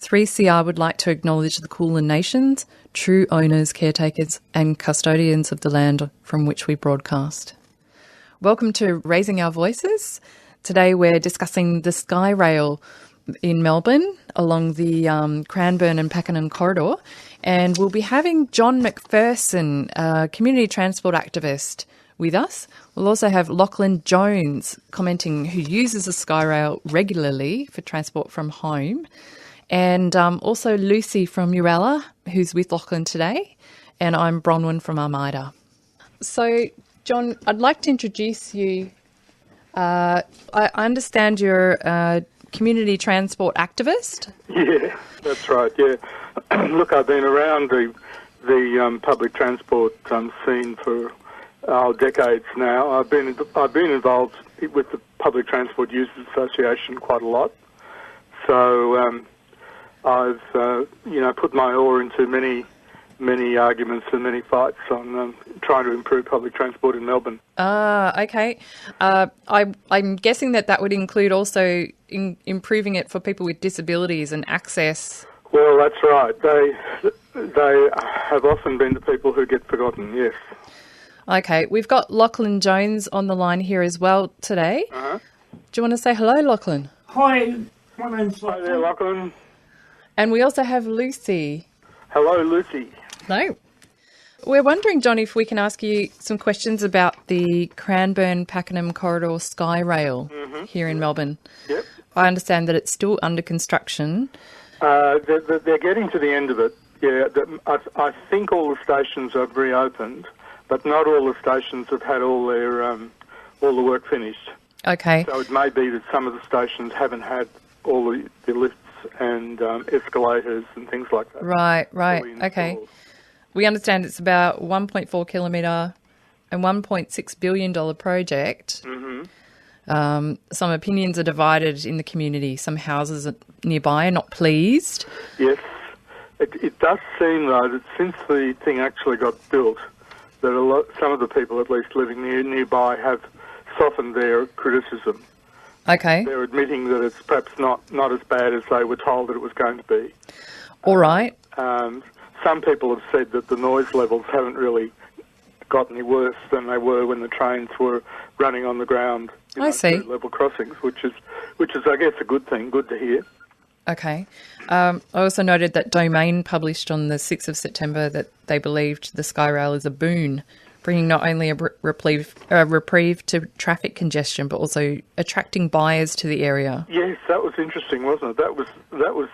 3CR would like to acknowledge the Kulin Nations, true owners, caretakers and custodians of the land from which we broadcast. Welcome to Raising Our Voices. Today we're discussing the Skyrail in Melbourne along the Cranbourne and Pakenham corridor, and we'll be having John McPherson, a community transport activist, with us. We'll also have Lachlan Jones commenting, who uses the Skyrail regularly for transport from home, and also Lucy from Urella, who's with Lachlan today, and I'm Bronwyn from Armida. So, John, I'd like to introduce you. I understand you're a community transport activist. Yeah, that's right. Yeah, look, I've been around the public transport scene for decades now. I've been involved with the Public Transport Users Association quite a lot. So I've put my oar into many arguments and many fights on trying to improve public transport in Melbourne. Okay. I'm guessing that would include also improving it for people with disabilities and access. Well, that's right. They have often been the people who get forgotten, yes. Okay. We've got Lachlan Jones on the line here as well today. Uh-huh. Do you want to say hello, Lachlan? Hi, my name's Lachlan. Hi there, Lachlan. And we also have Lucy. Hello, Lucy. No. We're wondering, John, if we can ask you some questions about the Cranbourne-Pakenham corridor Skyrail here in Melbourne. Yep. I understand that it's still under construction. They're getting to the end of it. Yeah, I think all the stations have reopened, but not all the stations have had all the work finished. Okay. So it may be that some of the stations haven't had all the lifts and escalators and things like that. Right. Okay. We understand it's about 1.4 kilometre and $1.6 billion project. Mm-hmm. Some opinions are divided in the community. Some houses nearby are not pleased. Yes. It does seem, though, that since the thing actually got built, that some of the people, at least living nearby, have softened their criticism. Okay. They're admitting that it's perhaps not as bad as they were told that it was going to be. All right. Some people have said that the noise levels haven't really got any worse than they were when the trains were running on the ground. I see. Level crossings, which is, I guess, a good thing. Good to hear. Okay. I also noted that Domain published on the 6th of September that they believed the Skyrail is a boon, bringing not only a reprieve to traffic congestion, but also attracting buyers to the area. Yes, that was interesting, wasn't it? That was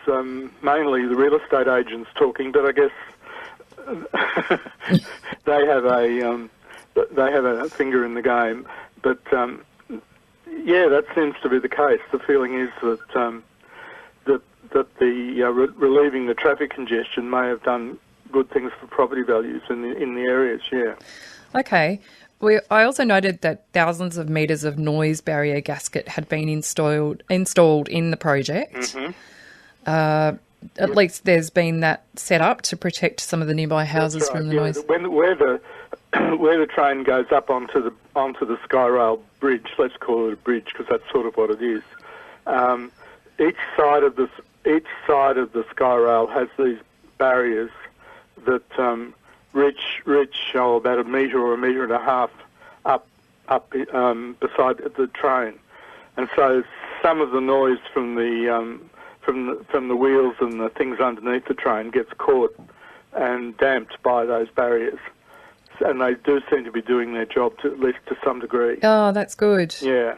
mainly the real estate agents talking, but I guess they have a finger in the game. But yeah, that seems to be the case. The feeling is that relieving the traffic congestion may have done good things for property values in the areas. Yeah. Okay. I also noted that thousands of metres of noise barrier gasket had been installed in the project. Mm-hmm. At least there's been that set up to protect some of the nearby houses from the noise. Where the train goes up onto the Skyrail bridge, let's call it a bridge because that's sort of what it is. Each side of the Skyrail has these barriers that reach about a metre or a metre and a half up beside the train, and so some of the noise from the wheels and the things underneath the train gets caught and damped by those barriers, and they do seem to be doing their job at least to some degree. Oh, that's good. Yeah.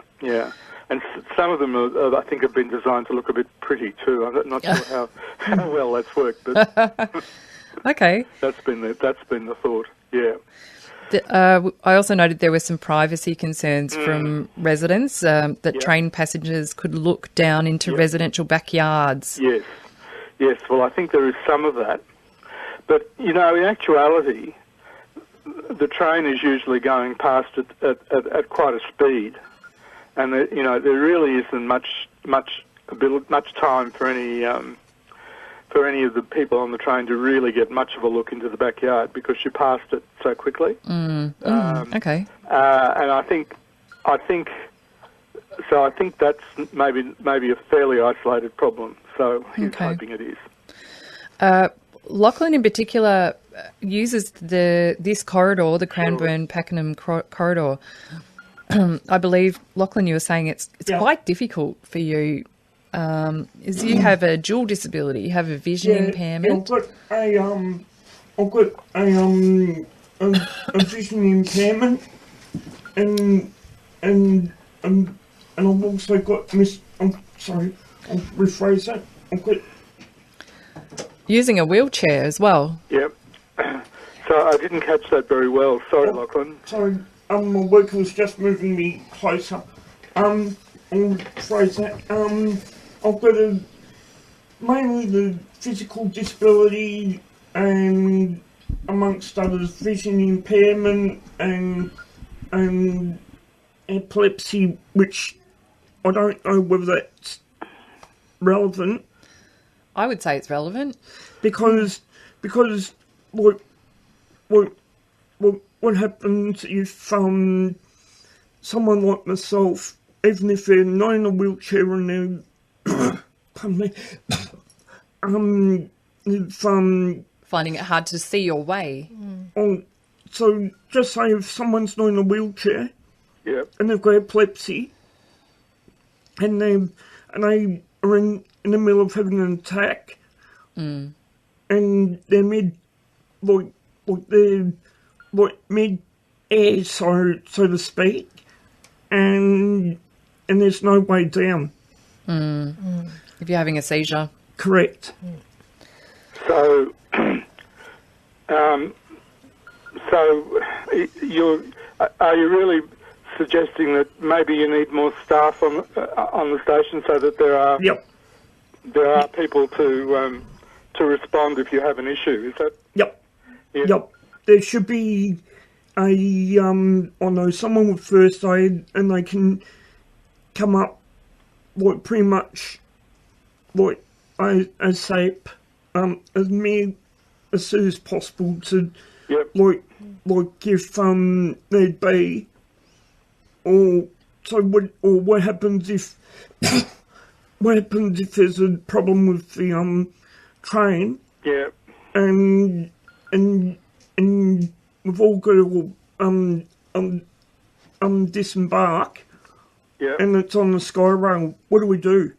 And some of them, I think, have been designed to look a bit pretty too. I'm not sure how well that's worked, but okay, that's been the thought. Yeah. I also noted there were some privacy concerns from residents that train passengers could look down into residential backyards. Yes. Well, I think there is some of that, but in actuality, the train is usually going past it at quite a speed. And there really isn't much time for any of the people on the train to really get much of a look into the backyard because you passed it so quickly. Okay. And I think that's maybe a fairly isolated problem. So he's hoping it is. Lachlan in particular uses this corridor, the Cranbourne-Pakenham corridor. I believe, Lachlan, you were saying it's quite difficult for you. Is you have a dual disability, you have a vision impairment. I've got a vision impairment, and I've also got I'll rephrase that. I've got using a wheelchair as well. Yep. So I didn't catch that very well. Sorry, Lachlan. Sorry, my worker was just moving me closer. I'll rephrase that. I've got mainly the physical disability and amongst others vision impairment and epilepsy, which I don't know whether that's relevant. I would say it's relevant because what happens if someone like myself, even if they're not in a wheelchair and they're pardon me, finding it hard to see your way. So just say if someone's not in a wheelchair, and they've got epilepsy, and they are in the middle of having an attack, and they're mid air, so to speak, and there's no way down. If you're having a seizure. Correct. So, are you really suggesting that maybe you need more staff on the station so that there are people to respond if you have an issue? Is that? Yep. There should be someone with first aid, and they can come up pretty much ASAP, as soon as possible to if need be, what happens if there's a problem with the train? And we've all got to disembark. And it's on the Skyrail. What do we do?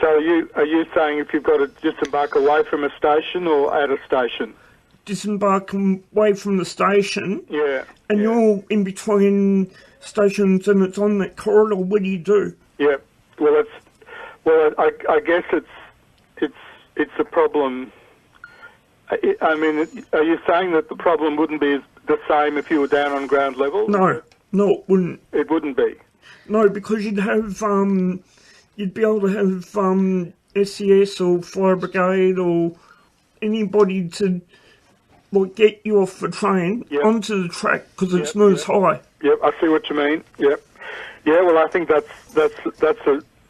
So are you saying if you've got to disembark away from a station or at a station? Disembark away from the station. And you're in between stations and it's on that corridor. What do you do? Well, I guess it's a problem. I mean, are you saying that the problem wouldn't be the same if you were down on ground level? No, it wouldn't. It wouldn't be. No, because you'd be able to have SES or fire brigade or anybody to get you off the train onto the track because it's not as high. I see what you mean. Well, I think that's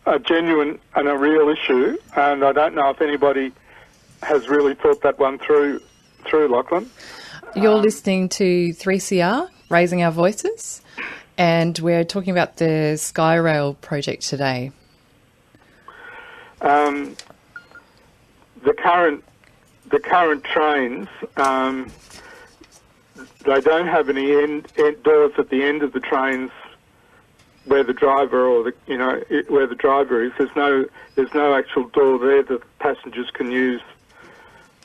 a genuine and a real issue, and I don't know if anybody has really thought that one through, Lachlan. You're listening to 3CR, Raising Our Voices, and we're talking about the Skyrail project today. The current trains, they don't have any end doors at the end of the trains where the driver where the driver is. There's no actual door there that passengers can use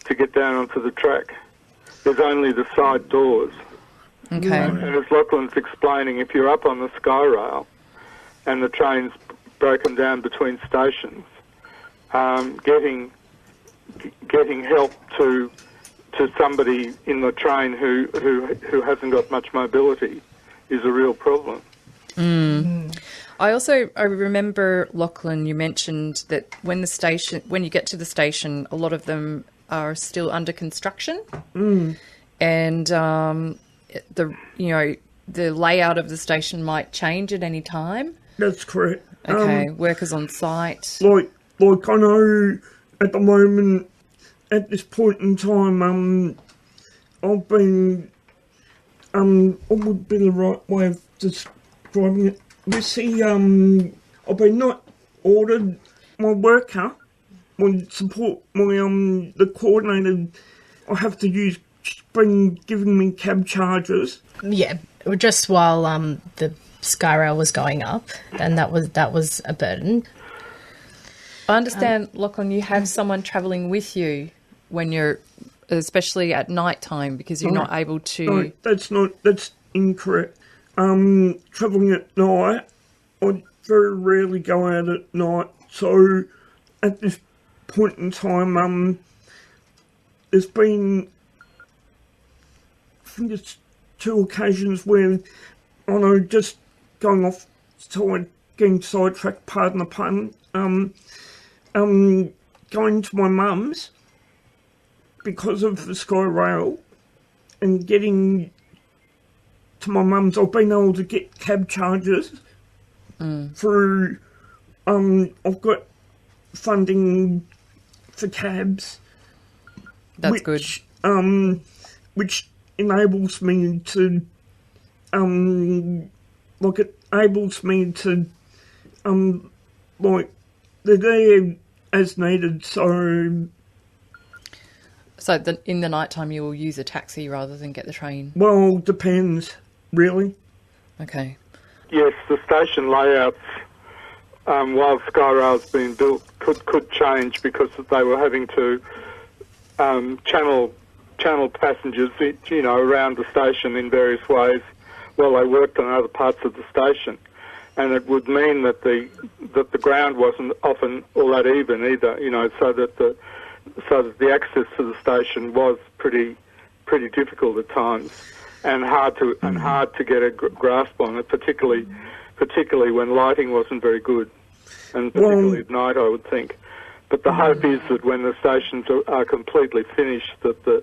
to get down onto the track. There's only the side doors. Okay. And as Lachlan's explaining, if you're up on the Skyrail and the train's broken down between stations, getting help to somebody in the train who hasn't got much mobility is a real problem. I remember, Lachlan, you mentioned that when you get to the station, a lot of them are still under construction, and the layout of the station might change at any time. That's correct. Okay, workers on site. Like I know at the moment, at this point in time, I've been what would be the right way of describing it? You see, I've been not ordered my worker support, the coordinator, I have to use, been giving me cab charges. Yeah, just while the Skyrail was going up, and that was a burden. I understand, Lachlan, you have someone travelling with you when you're, especially at night time, because you're not able to... No, that's incorrect. Travelling at night, I very rarely go out at night, so at this point in time, there's been, I think it's 2 occasions where, I know, just going off, getting sidetracked, pardon the pun, going to my mum's because of the Skyrail and getting to my mum's, I've been able to get cab charges through, I've got funding for cabs. That's good. Which enables me to, it enables me to, they're there as needed, so... So in the night time you will use a taxi rather than get the train? Well, depends, really. Okay. Yes, the station layouts, while Skyrail's been built, could change because they were having to channel passengers, around the station in various ways while they worked on other parts of the station. And it would mean that the ground wasn't often all that even either, so that the access to the station was pretty difficult at times, and hard to get a grasp on it, particularly when lighting wasn't very good, and particularly at night, I would think. But the hope is that when the stations are completely finished, that the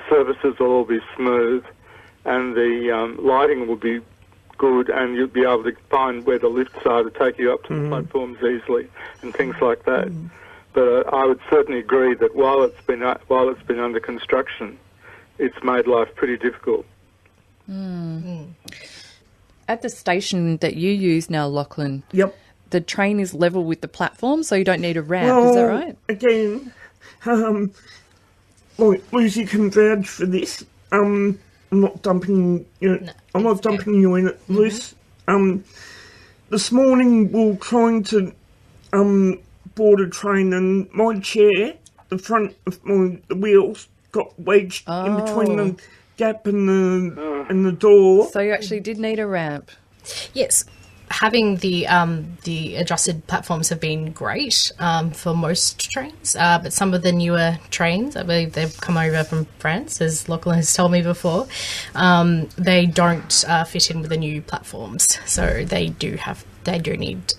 services will all be smooth, and the lighting will be good, and you'll be able to find where the lifts are to take you up to the platforms easily, and things like that. But I would certainly agree that while it's been under construction, it's made life pretty difficult. At the station that you use now, Lachlan, Yep. the train is level with the platform, so you don't need a ramp. Is that right? Again, Lucy can vouch for this. I'm not dumping you. I'm not dumping you in it, Luce. This morning we were trying to board a train, and my chair, the front of the wheels, got wedged in between the gap and the door. So you actually did need a ramp. Yes. Having the adjusted platforms have been great for most trains, but some of the newer trains, I believe they've come over from France, as Lachlan has told me before, they don't fit in with the new platforms, so they do need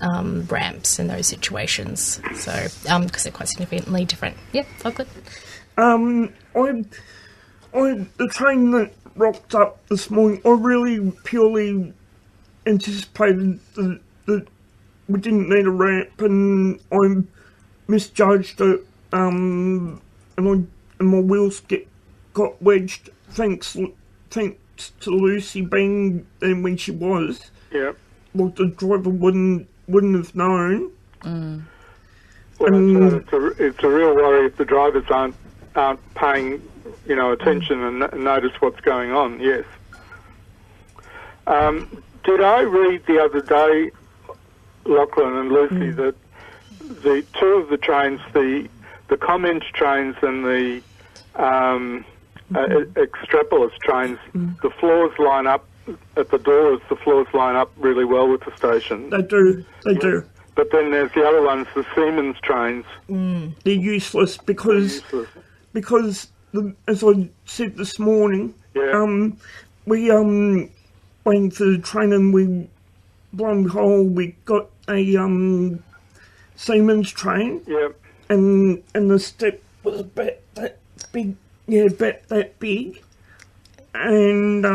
ramps in those situations. So because they're quite significantly different. Yeah, Lachlan. The train that rocked up this morning, I really purely anticipated that we didn't need a ramp, and I misjudged it, and my wheels got wedged. Thanks to Lucy being there when she was. Yeah. Like the driver wouldn't have known. Well, it's a real worry if the drivers aren't paying attention and notice what's going on. Yes. Did I read the other day, Lachlan and Lucy, that the two of the trains, the comment trains and the extrapolis trains, the floors line up at the doors. The floors line up really well with the station. They do. They do. But then there's the other ones, the Siemens trains. They're useless because as I said this morning, we waiting for the train, and we got a Siemens train. Yep. And the step was about that big. Yeah, about that big. And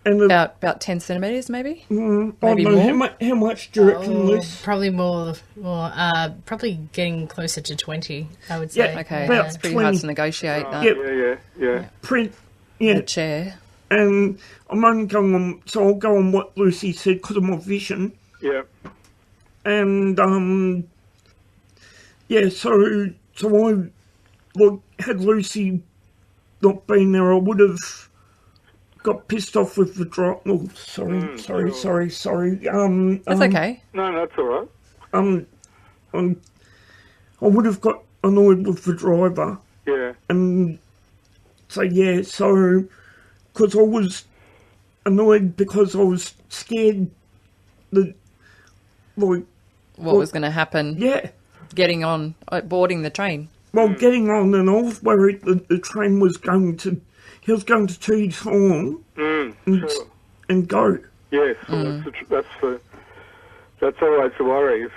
about 10 centimetres, maybe? Maybe more. How much do you reckon, Liz? Probably more. Probably getting closer to 20, I would say. Yeah, okay, that's pretty 20. hard to negotiate that. Yeah. The chair. And I'm only going on, so I'll go on what Lucy said because of my vision. Yeah. And Yeah, so I, like, had Lucy not been there, I would have got pissed off with the driver. Oh, sorry. That's okay. No, that's all right. I would have got annoyed with the driver. Yeah. And so, because I was annoyed because I was scared that, like... What was going to happen? Yeah. Getting on, boarding the train. Well, getting on, and I was worried that the train was going to... He was going to toot on and go. Yes, that's always the worry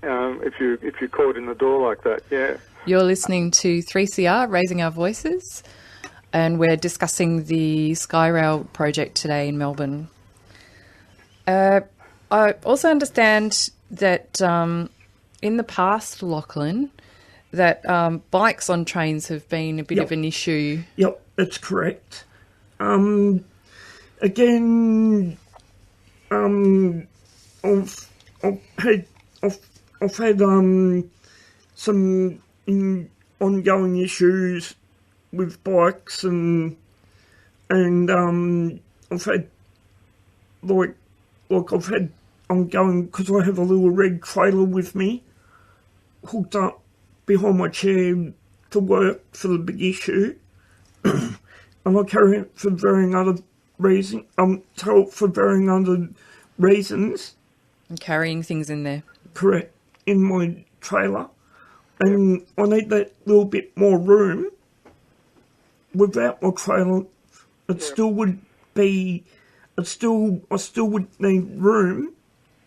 if you're caught in the door like that. Yeah. You're listening to 3CR, Raising Our Voices, and we're discussing the Skyrail project today in Melbourne. I also understand that in the past, Lachlan, that bikes on trains have been a bit of an issue. Yep, that's correct. Again, I've had some ongoing issues with bikes, and I've had I've had ongoing, because I have a little red trailer with me hooked up behind my chair to work for the big issue. And I carry it for varying other reasons. And carrying things in there. Correct. In my trailer. And I need that little bit more room. Without my trailer, it still would be... I still would need room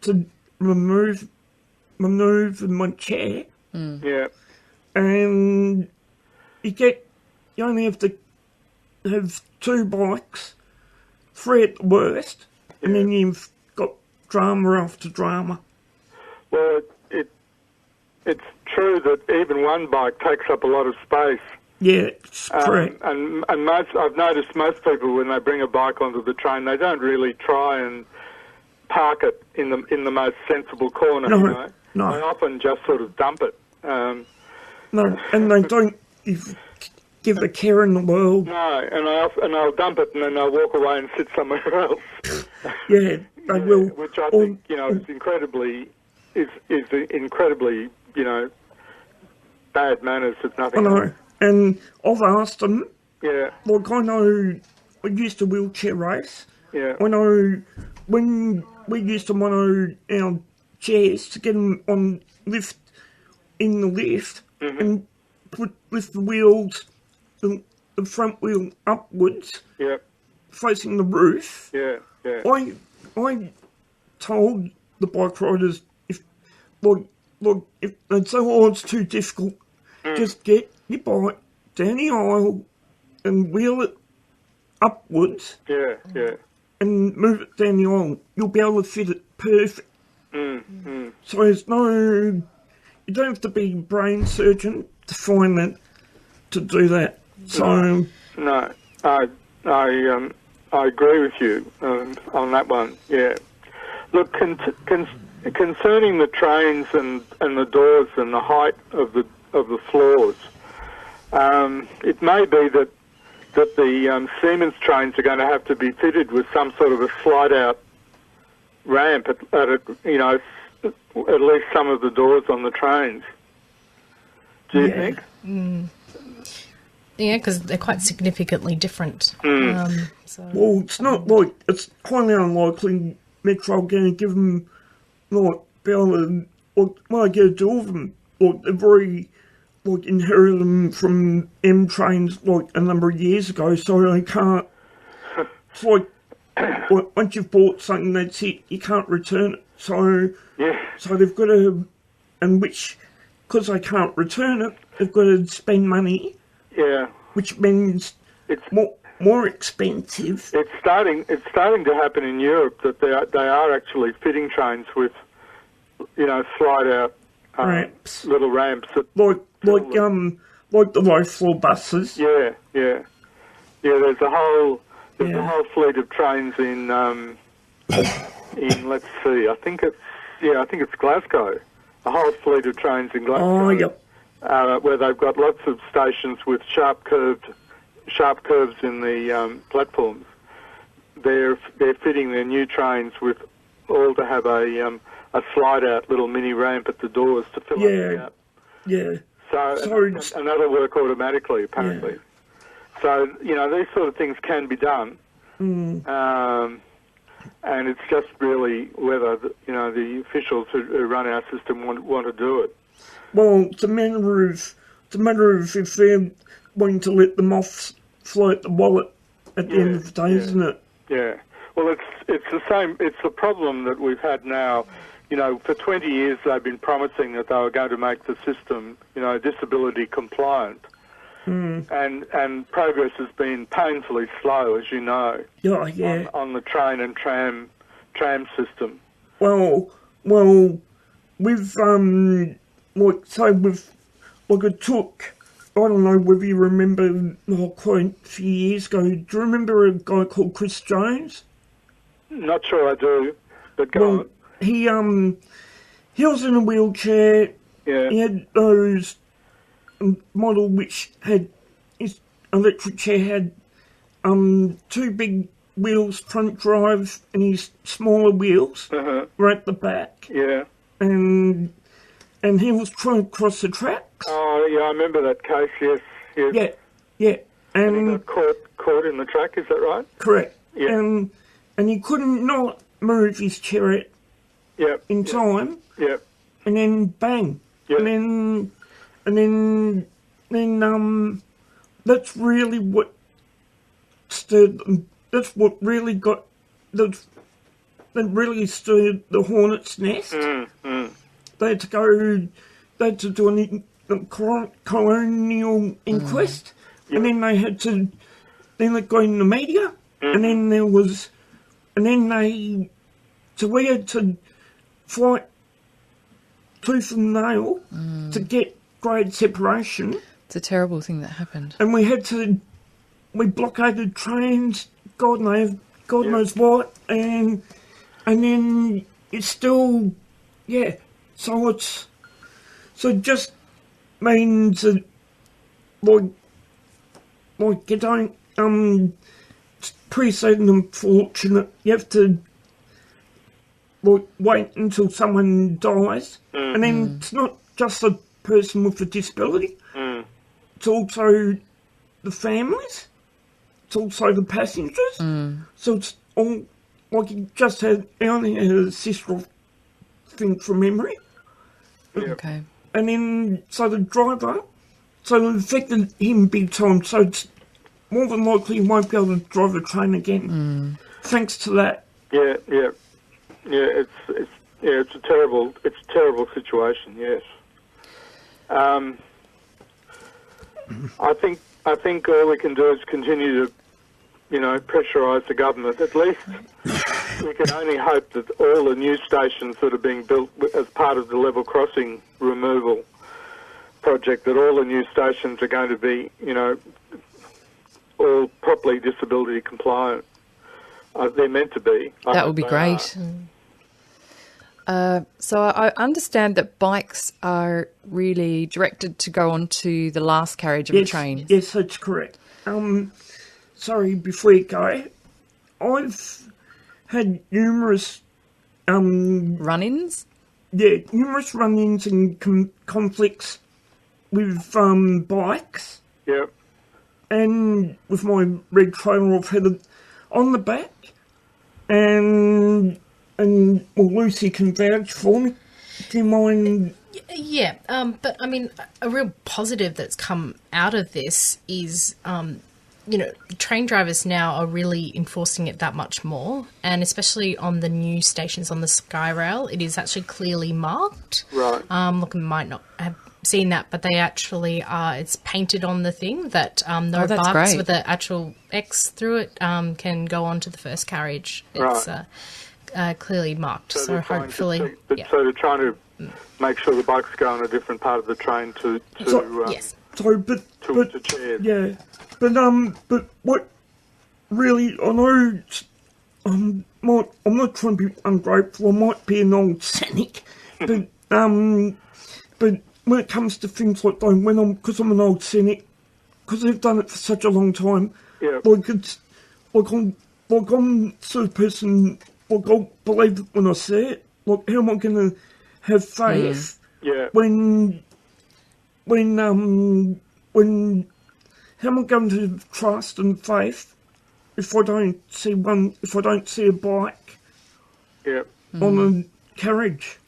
to manoeuvre my chair. Yeah. And you only have to have 2 bikes, 3 at the worst, and then you've got drama after drama. Well, it's true that even one bike takes up a lot of space. Yeah, it's correct. And I've noticed most people, when they bring a bike onto the train, they don't really try and park it in the most sensible corner. No. They often just sort of dump it. No, and they don't give a care in the world. No, and I'll dump it and then I'll walk away and sit somewhere else. Yeah, they will. Which I think is incredibly bad manners. It's nothing. I know, and I've asked them. Yeah. Like, I know I used to wheelchair race. Yeah. I know when we used to mono our chairs to get them in the lift and lift the wheels, the front wheel upwards, facing the roof. Yeah, yeah. I told the bike riders if they'd say, it's too difficult, just get your bike down the aisle and wheel it upwards. Yeah, yeah. And move it down the aisle. You'll be able to fit it perfect. So there's you don't have to be a brain surgeon to find that, to do that. So no, I agree with you on that one. Yeah. Look, concerning the trains and the doors and the height of the floors, it may be that the Siemens trains are going to have to be fitted with some sort of a slide-out ramp at least some of the doors on the trains. Do you think? Yeah, because they're quite significantly different. Well, it's not like, it's highly unlikely Metro are going to give them, be able to, what are they going to do with them? They've already, inherited them from M trains, a number of years ago, so they can't, it's like, once you've bought something, that's it, you can't return it. So they've got to, and because they can't return it, they've got to spend money. Yeah. Which means it's more expensive. It's starting to happen in Europe that they are actually fitting trains with, slide out ramps, little ramps. Like the low floor buses. Yeah. There's a whole fleet of trains in let's see, I think it's Glasgow. A whole fleet of trains in Glasgow. Oh, yep. where they've got lots of stations with sharp curves in the platforms. They're fitting their new trains with all to have a slide-out little mini ramp at the doors to fill up the gap. Yeah. And that'll work automatically, apparently. Yeah. So, these sort of things can be done. And it's just really whether, the officials who run our system want to do it. Well, it's a matter of if they're wanting to let them off float the wallet at the end of the day, isn't it? Yeah. Well, it's the same. It's the problem that we've had now. For 20 years they've been promising that they were going to make the system, disability compliant. And progress has been painfully slow, as you know. Yeah. On the train and tram system. Well, with it took. I don't know whether you remember, quite a few years ago. Do you remember a guy called Chris Jones? Not sure I do, but go on. He was in a wheelchair. Yeah. He had those model which had his electric chair had two big wheels, front drive, and his smaller wheels right at the back. Yeah. And he was trying to cross the tracks. Oh yeah, I remember that case. Yes. Yeah. And he got caught in the track. Is that right? Correct. Yeah. And he couldn't not move his chariot. In time. Yep. And then bang. Yep. And then that's really what stirred them. That's what really got that really stirred the hornet's nest. They had to do a colonial inquest, and then they had to. Then it got in the media, and then we had to fight tooth and nail to get grade separation. It's a terrible thing that happened. And we blockaded trains, God knows what, and then it's still, so it just means that, like you don't, it's pretty sad and unfortunate, you have to, wait until someone dies, and then it's not just a person with a disability, it's also the families, it's also the passengers, so it's all, I only had a sister, I think, from memory. Okay. And then, so the driver, so it affected him big time, so it's more than likely he won't be able to drive a train again, thanks to that. Yeah, it's a terrible situation. Yes, I think all we can do is continue to, pressurise the government. At least we can only hope that all the new stations that are being built as part of the level crossing removal project, that all the new stations are going to be, all properly disability compliant. They're meant to be. That would be great. So I understand that bikes are really directed to go onto the last carriage of a train. Yes, that's correct. Sorry, before you go, I've had numerous run-ins? Yeah, numerous run-ins and conflicts with bikes. Yep. And with my red trailer, I've had it on the back, and Lucy can vouch for me. Do you mind? Yeah, but I mean, a real positive that's come out of this is, train drivers now are really enforcing it that much more, and especially on the new stations on the Skyrail, it is actually clearly marked. Right. Look, I might not have seen that, but they actually are. It's painted on the thing that no bikes with the actual X through it can go on to the first carriage. It's clearly marked. So hopefully, so they're trying to make sure the bikes go on a different part of the train to yes. Sorry, but chairs. Yeah, but what really I know, I'm not trying to be ungrateful. I might be an old cynic, but when it comes to things like that, because I'm an old cynic, because I've done it for such a long time, I'm sort of person, I'll believe it when I see it. Like, how am I going to have faith when how am I going to trust and faith if I don't see a bike on a carriage?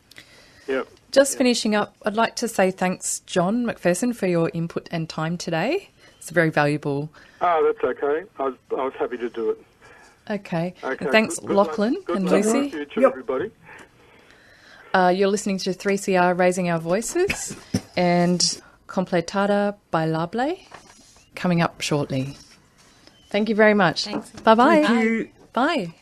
Yep. Just finishing up, I'd like to say thanks, John McPherson, for your input and time today. It's very valuable. Oh, that's okay. I was happy to do it. Okay. And thanks, Lachlan and Lucy. Good luck, everybody. You're listening to 3CR Raising Our Voices and Completada Bailable coming up shortly. Thank you very much. Thanks. Bye-bye. Thank you. Bye.